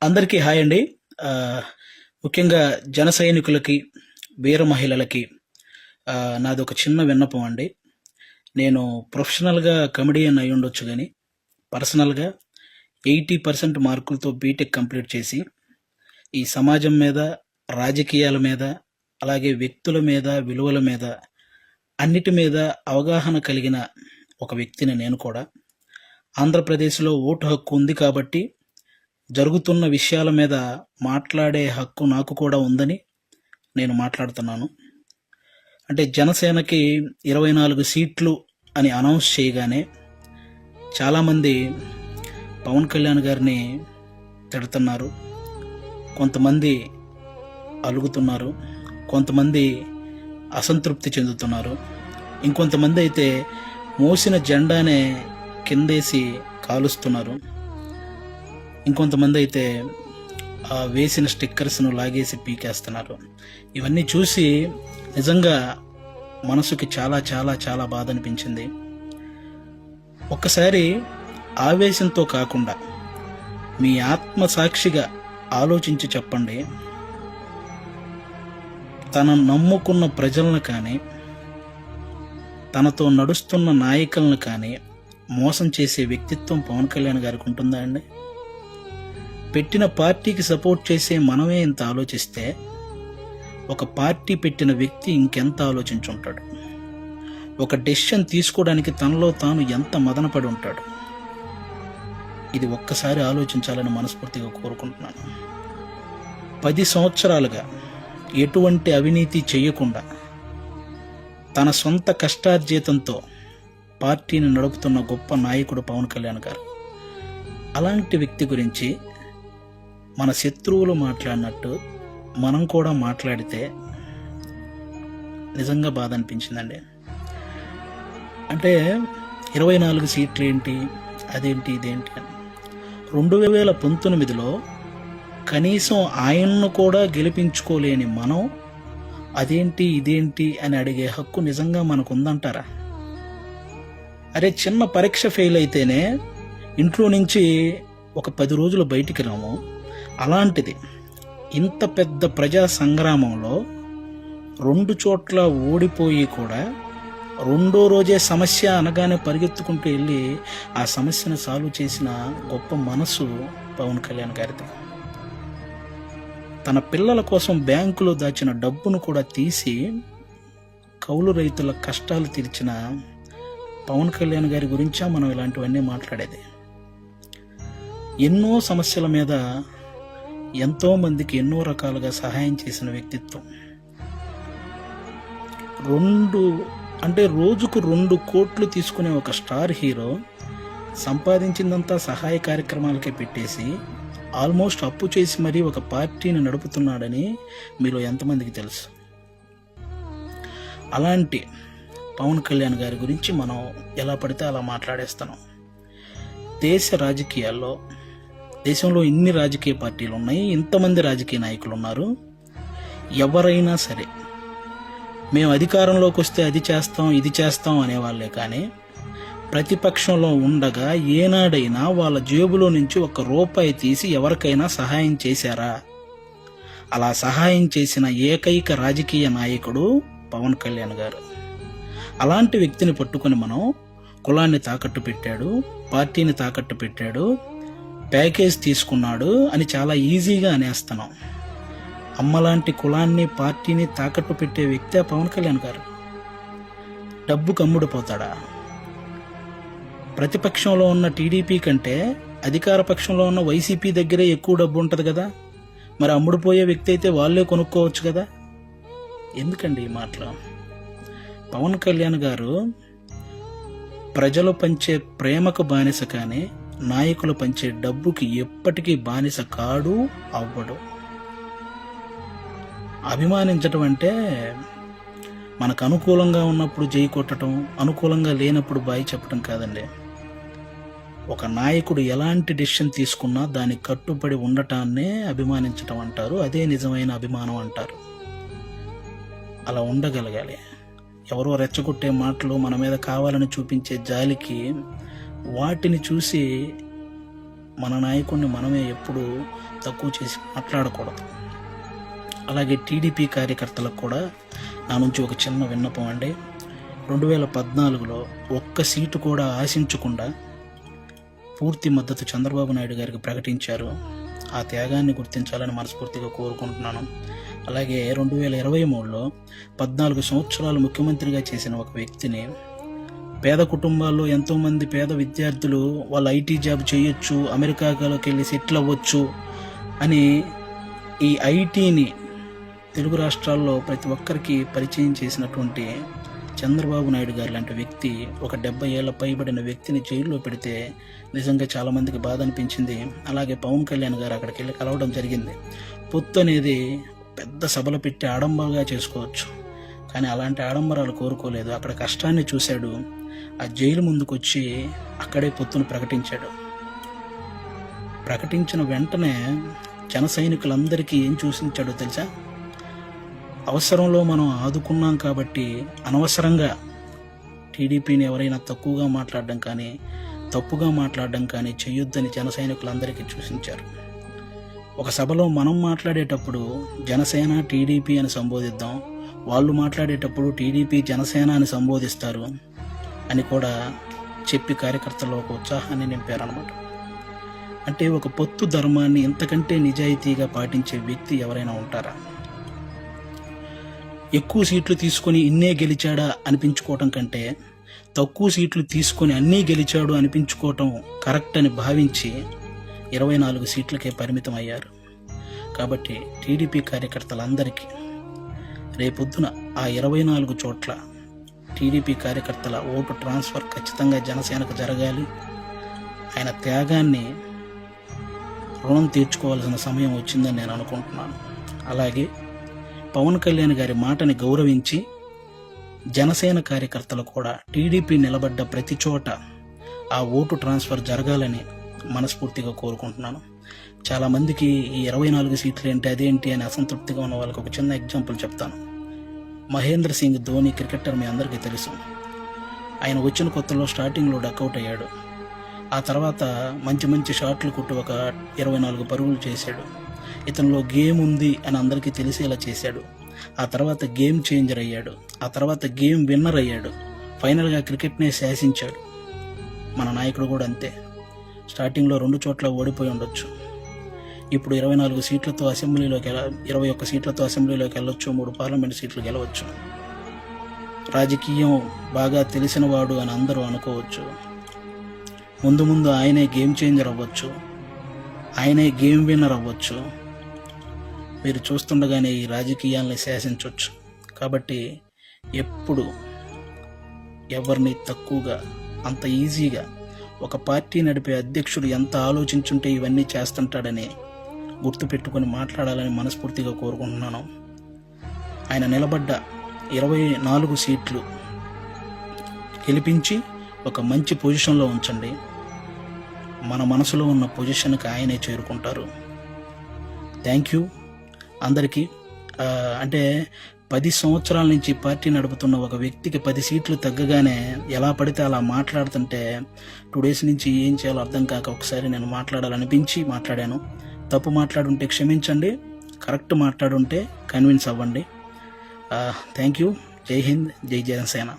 అందరికీ హాయ్ అండి. ముఖ్యంగా జన సైనికులకి, వీర మహిళలకి నాదొక చిన్న విన్నపం అండి. నేను ప్రొఫెషనల్‌గా కమెడియన్ అయ్యుండొచ్చు గానీ, పర్సనల్‌గా 80% మార్కులతో బీటెక్ కంప్లీట్ చేసి, ఈ సమాజం మీద, రాజకీయాల మీద, అలాగే వ్యక్తుల మీద, విలువల మీద, అన్నిటి మీద అవగాహన కలిగిన ఒక వ్యక్తిని నేను కూడా. ఆంధ్రప్రదేశ్‌లో ఓటు హక్కు ఉంది కాబట్టి జరుగుతున్న విషయాల మీద మాట్లాడే హక్కు నాకు కూడా ఉందని నేను మాట్లాడుతున్నాను. అంటే జనసేనకి 24 సీట్లు అని అనౌన్స్ చేయగానే చాలామంది పవన్ కళ్యాణ్ గారిని తిడుతున్నారు. కొంతమంది అలుగుతున్నారు. కొంతమంది అసంతృప్తి చెందుతున్నారు. ఇంకొంతమంది అయితే మోసిన జెండానే కిందేసి కాలుస్తున్నారు. ఇంకొంతమంది అయితే వేసిన స్టిక్కర్స్ను లాగేసి పీకేస్తున్నారు. ఇవన్నీ చూసి నిజంగా మనసుకి చాలా చాలా చాలా బాధ అనిపించింది. ఒక్కసారి ఆవేశంతో కాకుండా మీ ఆత్మసాక్షిగా ఆలోచించి చెప్పండి. తన నమ్ముకున్న ప్రజలను కానీ, తనతో నడుస్తున్న నాయకులను కానీ మోసం చేసే వ్యక్తిత్వం పవన్ కళ్యాణ్ గారికి ఉంటుందా అండి? పెట్టిన పార్టీకి సపోర్ట్ చేసే మనమే ఇంత ఆలోచిస్తే ఒక పార్టీ పెట్టిన వ్యక్తి ఇంకెంత ఆలోచించుంటాడు? ఒక డెసిషన్ తీసుకోవడానికి తనలో తాను ఎంత మదనపడి ఉంటాడు? ఇది ఒక్కసారి ఆలోచించాలని మనస్ఫూర్తిగా కోరుకుంటున్నాను. 10 సంవత్సరాలుగా ఎటువంటి అవినీతి చేయకుండా తన సొంత కష్టార్జితంతో పార్టీని నడుపుతున్న గొప్ప నాయకుడు పవన్ కళ్యాణ్ గారు. అలాంటి వ్యక్తి గురించి మన శత్రువులు మాట్లాడినట్టు మనం కూడా మాట్లాడితే నిజంగా బాధ అనిపించిందండి. అంటే 24 సీట్లు ఏంటి, అదేంటి, ఇదేంటి అని 2019లో కనీసం ఆయన్ను కూడా గెలిపించుకోలేని మనం అదేంటి, ఇదేంటి అని అడిగే హక్కు నిజంగా మనకు ఉందంటారా? అరే, చిన్న పరీక్ష ఫెయిల్ అయితేనే ఇంట్లో నుంచి ఒక 10 రోజులు బయటికి రాము. అలాంటిది ఇంత పెద్ద ప్రజా సంగ్రామంలో 2 చోట్ల ఓడిపోయి కూడా రెండో రోజే సమస్య అనగానే పరిగెత్తుకుంటూ వెళ్ళి ఆ సమస్యను సాల్వ్ చేసిన గొప్ప మనసు పవన్ కళ్యాణ్ గారిది. తన పిల్లల కోసం బ్యాంకులో దాచిన డబ్బును కూడా తీసి కౌలు రైతుల కష్టాలు తీర్చిన పవన్ కళ్యాణ్ గారి గురించా మనం ఇలాంటివన్నీ మాట్లాడేది. ఎన్నో సమస్యల మీద ఎంతో మందికి ఎన్నో రకాలుగా సహాయం చేసిన వ్యక్తిత్వం. రోజుకు 2 కోట్లు తీసుకునే ఒక స్టార్ హీరో సంపాదించిందంతా సహాయ కార్యక్రమాలకే పెట్టేసి ఆల్మోస్ట్ అప్పు చేసి మరీ ఒక పార్టీని నడుపుతున్నాడని మీలో ఎంతమందికి తెలుసు? అలాంటి పవన్ కళ్యాణ్ గారి గురించి మనం ఎలా పడితే అలా మాట్లాడేస్తున్నాం. దేశంలో ఇన్ని రాజకీయ పార్టీలు ఉన్నాయి, ఇంతమంది రాజకీయ నాయకులు ఉన్నారు. ఎవరైనా సరే మేము అధికారంలోకి వస్తే అది చేస్తాం, ఇది చేస్తాం అనేవాళ్ళే కానీ ప్రతిపక్షంలో ఉండగా ఏనాడైనా వాళ్ళ జేబులో నుంచి 1 రూపాయి తీసి ఎవరికైనా సహాయం చేశారా? అలా సహాయం చేసిన ఏకైక రాజకీయ నాయకుడు పవన్ కళ్యాణ్ గారు. అలాంటి వ్యక్తిని పట్టుకొని మనం కులాన్ని తాకట్టు పెట్టాడు, పార్టీని తాకట్టు పెట్టాడు, ప్యాకేజ్ తీసుకున్నాడు అని చాలా ఈజీగా అనేస్తున్నాం. అమ్మలాంటి కులాన్ని, పార్టీని తాకట్టు పెట్టే వ్యక్తే పవన్ కళ్యాణ్ గారు. డబ్బుకు అమ్ముడుపోతాడా? ప్రతిపక్షంలో ఉన్న టీడీపీ కంటే అధికార పక్షంలో ఉన్న వైసీపీ దగ్గరే ఎక్కువ డబ్బు ఉంటుంది కదా. మరి అమ్ముడుపోయే వ్యక్తి అయితే వాళ్ళే కొనుక్కోవచ్చు కదా. ఎందుకండి ఈ మాటలు? పవన్ కళ్యాణ్ గారు ప్రజలు పంచే ప్రేమకు బానిస కానీ నాయకులు పంచే డబ్బుకి ఎప్పటికీ బానిస కాడు, అవ్వడు. అభిమానించటం అంటే మనకు అనుకూలంగా ఉన్నప్పుడు జై కొట్టడం, అనుకూలంగా లేనప్పుడు బాయ్ చెప్పడం కాదండి. ఒక నాయకుడు ఎలాంటి డెసిషన్ తీసుకున్నా దానికి కట్టుబడి ఉండటాన్నే అభిమానించటం అంటారు. అదే నిజమైన అభిమానం అంటారు. అలా ఉండగలగాలి. ఎవరో రెచ్చగొట్టే మాటలు, మన మీద కావాలని చూపించే జాలికి వాటిని చూసి మన నాయకుడిని మనమే ఎప్పుడు తక్కువ చేసి మాట్లాడకూడదు. అలాగే టీడీపీ కార్యకర్తలకు కూడా నా నుంచి ఒక చిన్న విన్నపం అండి. 2014లో ఒక్క సీటు కూడా ఆశించకుండా పూర్తి మద్దతు చంద్రబాబు నాయుడు గారికి ప్రకటించారు. ఆ త్యాగాన్ని గుర్తించాలని మనస్ఫూర్తిగా కోరుకుంటున్నాను. అలాగే 2023లో 14 సంవత్సరాలు ముఖ్యమంత్రిగా చేసిన ఒక వ్యక్తిని, పేద కుటుంబాల్లో ఎంతోమంది పేద విద్యార్థులు వాళ్ళు ఐటీ జాబ్ చేయొచ్చు, అమెరికాలోకి వెళ్ళి సెటిల్ అవ్వచ్చు అని ఈ ఐటీని తెలుగు రాష్ట్రాల్లో ప్రతి ఒక్కరికి పరిచయం చేసినటువంటి చంద్రబాబు నాయుడు గారు లాంటి వ్యక్తి ఒక 70 ఏళ్ల పైబడిన వ్యక్తిని జైల్లో పెడితే నిజంగా చాలామందికి బాధ అనిపించింది. అలాగే పవన్ కళ్యాణ్ గారు అక్కడికి వెళ్ళి కలవడం జరిగింది. పొత్తు అనేది పెద్ద సభలు పెట్టి ఆడంబరంగా చేసుకోవచ్చు, కానీ అలాంటి ఆడంబరాలు కోరుకోలేదు. అక్కడ కష్టాన్ని చూశాడు. ఆ జైలు ముందుకు వచ్చి అక్కడే పొత్తును ప్రకటించాడు. ప్రకటించిన వెంటనే జన సైనికులందరికీ ఏం చూసించాడో తెలుసా? అవసరంలో మనం ఆదుకున్నాం కాబట్టి అనవసరంగా టీడీపీని ఎవరైనా తక్కువగా మాట్లాడడం కానీ తప్పుగా మాట్లాడడం కానీ చేయొద్దని జన సైనికులందరికీ సూచించారు. ఒక సభలో మనం మాట్లాడేటప్పుడు జనసేన టీడీపీ అని సంబోధిద్దాం, వాళ్ళు మాట్లాడేటప్పుడు టీడీపీ జనసేన అని సంబోధిస్తారు అని కూడా చెప్పి కార్యకర్తల్లో ఒక ఉత్సాహాన్ని నింపారనమాట. అంటే ఒక పొత్తు ధర్మాన్ని ఇంతకంటే నిజాయితీగా పాటించే వ్యక్తి ఎవరైనా ఉంటారా? ఎక్కువ సీట్లు తీసుకొని ఇన్నే గెలిచాడా అనిపించుకోవటం కంటే తక్కువ సీట్లు తీసుకొని అన్నీ గెలిచాడు అనిపించుకోవటం కరెక్ట్ అని భావించి 24 సీట్లకే పరిమితం అయ్యారు. కాబట్టి టీడీపీ కార్యకర్తలందరికీ రేపొద్దున ఆ 24 చోట్ల టీడీపీ కార్యకర్తల ఓటు ట్రాన్స్ఫర్ ఖచ్చితంగా జనసేనకు జరగాలి. ఆయన త్యాగాన్ని రుణం తీర్చుకోవాల్సిన సమయం వచ్చిందని నేను అనుకుంటున్నాను. అలాగే పవన్ కళ్యాణ్ గారి మాటని గౌరవించి జనసేన కార్యకర్తలు కూడా టీడీపీ నిలబడ్డ ప్రతి చోట ఆ ఓటు ట్రాన్స్ఫర్ జరగాలని మనస్ఫూర్తిగా కోరుకుంటున్నాను. చాలామందికి ఈ 24 సీట్లు ఏంటి అదేంటి అని అసంతృప్తిగా ఉన్న వాళ్ళకి ఒక చిన్న ఎగ్జాంపుల్ చెప్తాను. మహేంద్ర సింగ్ ధోని క్రికెటర్ మీ అందరికీ తెలుసు. ఆయన వచ్చిన కొత్తలో స్టార్టింగ్లో డక్అవుట్ అయ్యాడు. ఆ తర్వాత మంచి మంచి షాట్లు కొట్టి ఒక 24 పరుగులు చేశాడు. ఇతనిలో గేమ్ ఉంది అని అందరికీ తెలిసేలా చేశాడు. ఆ తర్వాత గేమ్ చేంజర్ అయ్యాడు. ఆ తర్వాత గేమ్ విన్నర్ అయ్యాడు. ఫైనల్గా క్రికెట్నే శాసించాడు. మన నాయకుడు కూడా అంతే. స్టార్టింగ్లో 2 చోట్ల ఓడిపోయి ఉండొచ్చు. ఇప్పుడు 24 సీట్లతో అసెంబ్లీలోకి 21 సీట్లతో అసెంబ్లీలోకి వెళ్ళొచ్చు, 3 పార్లమెంట్ సీట్లు గెలవచ్చు. రాజకీయం బాగా తెలిసినవాడు అని అందరూ అనుకోవచ్చు. ముందు ముందు ఆయనే గేమ్ చేంజర్ అవ్వచ్చు, ఆయనే గేమ్ విన్నర్ అవ్వచ్చు. మీరు చూస్తుండగానే ఈ రాజకీయాల్ని శాసించవచ్చు. కాబట్టి ఎప్పుడు ఎవరిని తక్కువగా అంత ఈజీగా ఒక పార్టీ నడిపే అధ్యక్షుడు ఎంత ఆలోచించుంటే ఇవన్నీ చేస్తుంటాడని గుర్తుపెట్టుకొని మాట్లాడాలని మనస్ఫూర్తిగా కోరుకుంటున్నాను. ఆయన నిలబడ్డ 24 సీట్లు గెలిపించి ఒక మంచి పొజిషన్లో ఉంచండి. మన మనసులో ఉన్న పొజిషన్కి ఆయనే చేరుకుంటారు. థ్యాంక్ యూ అందరికీ. అంటే 10 సంవత్సరాల నుంచి పార్టీ నడుపుతున్న ఒక వ్యక్తికి 10 సీట్లు తగ్గగానే ఎలా పడితే అలా మాట్లాడుతుంటే 2 డేస్ నుంచి ఏం చేయాలో అర్థం కాక ఒకసారి నేను మాట్లాడాలనిపించి మాట్లాడాను. తప్పు మాట్లాడుంటే క్షమించండి, కరెక్ట్ మాట్లాడుంటే కన్విన్స్ అవ్వండి. Thank you. జై హింద్, జై జనసేన.